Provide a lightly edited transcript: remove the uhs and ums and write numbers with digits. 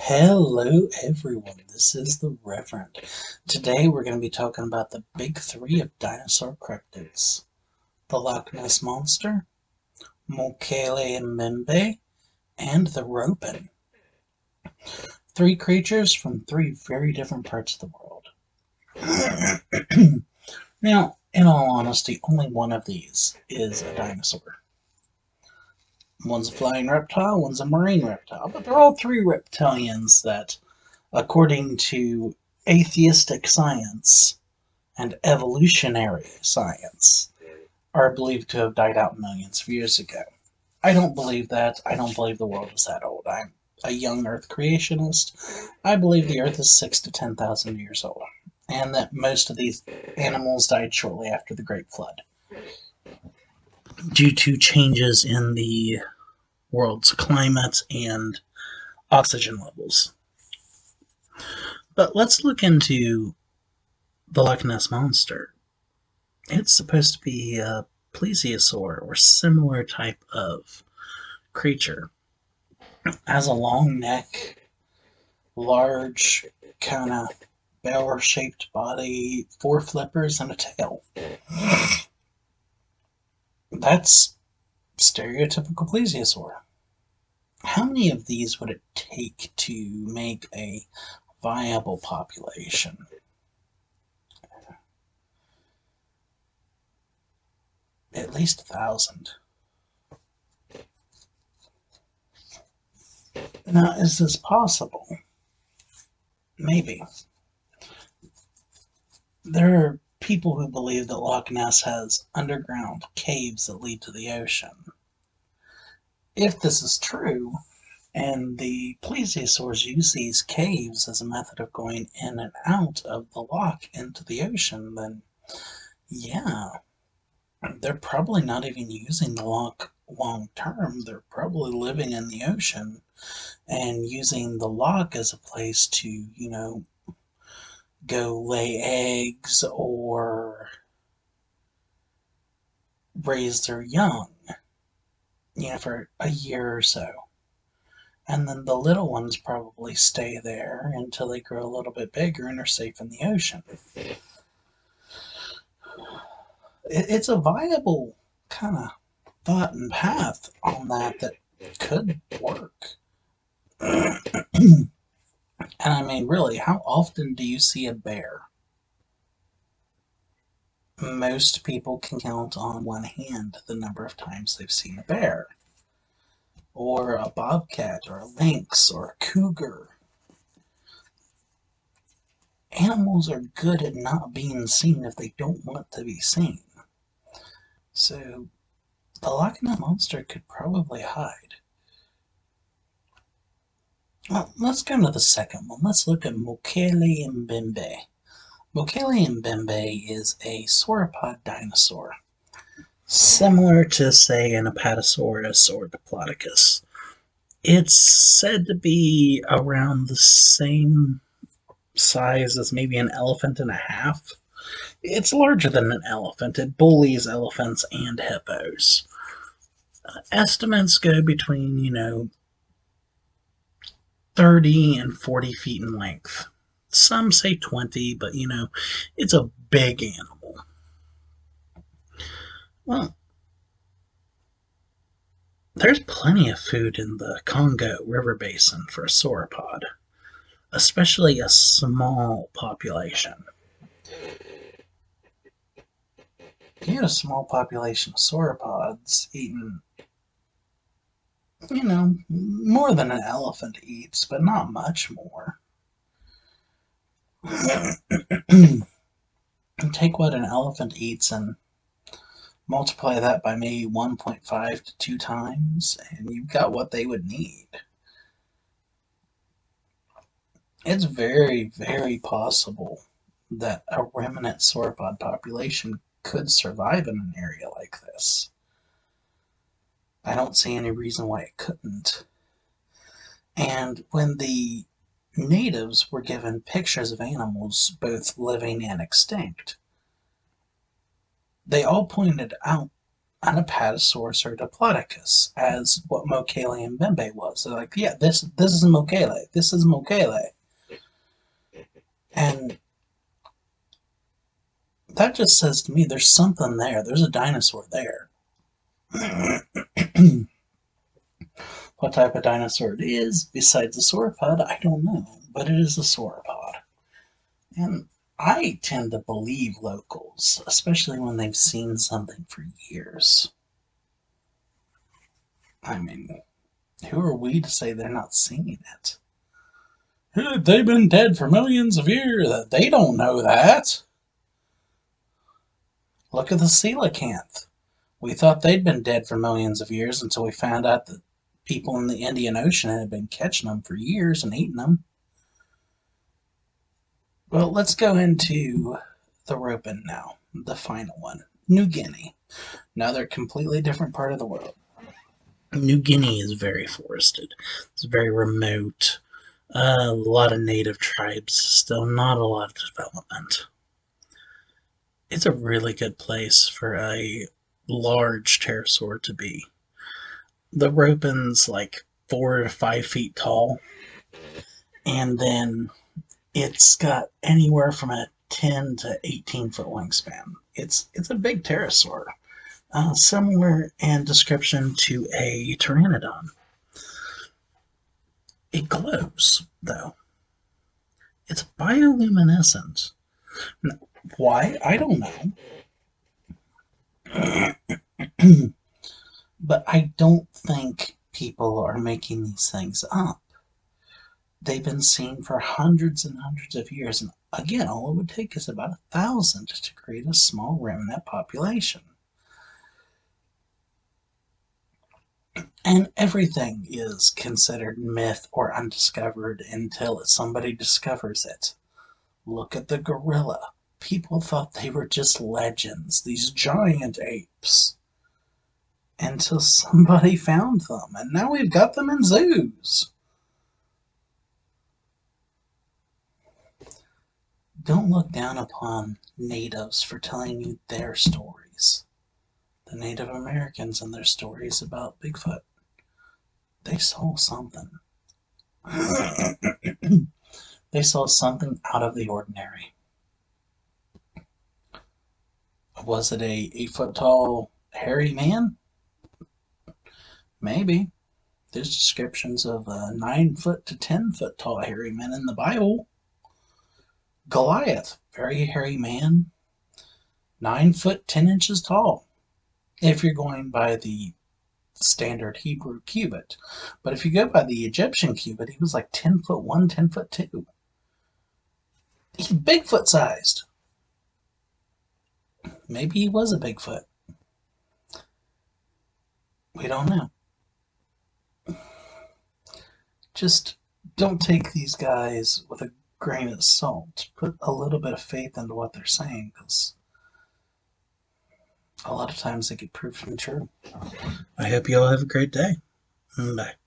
Hello everyone, this is the Reverend. Today we're going to be talking about the big three of dinosaur cryptids. The Loch Ness Monster, Mokele Mbembe, and the Robin. Three creatures from three very different parts of the world. Now, in all honesty, only one of these is a dinosaur. One's a flying reptile, one's a marine reptile, but they're all three reptilians that, according to atheistic science and evolutionary science, are believed to have died out millions of years ago. I don't believe that. I don't believe the world is that old. I'm a young Earth creationist. I believe the Earth is 6,000 to 10,000 years old, and that most of these animals died shortly after the Great Flood due to changes in the world's climate and oxygen levels. But let's look into the Loch Ness Monster. It's supposed to be a plesiosaur or similar type of creature. Has a long neck, large, kind of barrel-shaped body, four flippers, and a tail. That's stereotypical plesiosaur. How many of these would it take to make a viable population? At least 1,000. Now, is this possible? Maybe. There are people who believe that Loch Ness has underground caves that lead to the ocean. If this is true, and the plesiosaurs use these caves as a method of going in and out of the loch into the ocean, then yeah, they're probably not even using the loch long term. They're probably living in the ocean and using the loch as a place to, go lay eggs or raise their young, for a year or so. And then the little ones probably stay there until they grow a little bit bigger and are safe in the ocean. It's a viable kind of thought and path on that could work. And I mean, really, how often do you see a bear? Most people can count on one hand the number of times they've seen a bear, or a bobcat, or a lynx, or a cougar. Animals are good at not being seen if they don't want to be seen. So the Loch Ness Monster could probably hide. Well, let's go to the second one. Let's look at Mokele Mbembe. Mokele Mbembe is a sauropod dinosaur, similar to, say, an Apatosaurus or Diplodocus. It's said to be around the same size as maybe an elephant and a half. It's larger than an elephant. It bullies elephants and hippos. Estimates go between, 30 and 40 feet in length. Some say 20, but it's a big animal. Well, there's plenty of food in the Congo River Basin for a sauropod, especially a small population. You get a small population of sauropods eating, more than an elephant eats, but not much more. Take what an elephant eats and multiply that by maybe 1.5 to 2 times, and you've got what they would need. It's very, very possible that a remnant sauropod population could survive in an area like this. I don't see any reason why it couldn't. And when the natives were given pictures of animals, both living and extinct, they all pointed out an apatosaurus or diplodocus as what Mokele and Bembe was. They're like, yeah, this is Mokele. This is Mokele. And that just says to me there's something there. There's a dinosaur there. What type of dinosaur it is, besides a sauropod, I don't know. But it is a sauropod. And I tend to believe locals, especially when they've seen something for years. I mean, who are we to say they're not seeing it? They've been dead for millions of years. They don't know that. Look at the coelacanth. We thought they'd been dead for millions of years until we found out that people in the Indian Ocean had been catching them for years and eating them. Well, let's go into the ropin now, the final one. New Guinea. Now they're a completely different part of the world. New Guinea is very forested. It's very remote. A lot of native tribes, still not a lot of development. It's a really good place for a large pterosaur to be. The ropin's like 4 to 5 feet tall, and then it's got anywhere from a 10 to 18 foot wingspan. It's a big pterosaur, similar in description to a pteranodon. It glows, though. It's bioluminescent. Why? I don't know. But I don't think people are making these things up. They've been seen for hundreds and hundreds of years, and again, all it would take is about 1,000 to create a small remnant population. And everything is considered myth or undiscovered until somebody discovers it. Look at the gorilla. People thought they were just legends, these giant apes, until somebody found them, and now we've got them in zoos. Don't look down upon natives for telling you their stories. The Native Americans and their stories about Bigfoot. They saw something. They saw something out of the ordinary. Was it a 8 foot tall hairy man? Maybe. There's descriptions of 9 foot to 10 foot tall hairy men in the Bible. Goliath, very hairy man, 9 foot 10 inches tall. If you're going by the standard Hebrew cubit, but if you go by the Egyptian cubit, he was like 10 foot 1, 10 foot 2. He's Bigfoot sized. Maybe he was a Bigfoot. We don't know. Just don't take these guys with a grain of salt. Put a little bit of faith into what they're saying, because a lot of times they get proved to be true. I hope you all have a great day. Bye.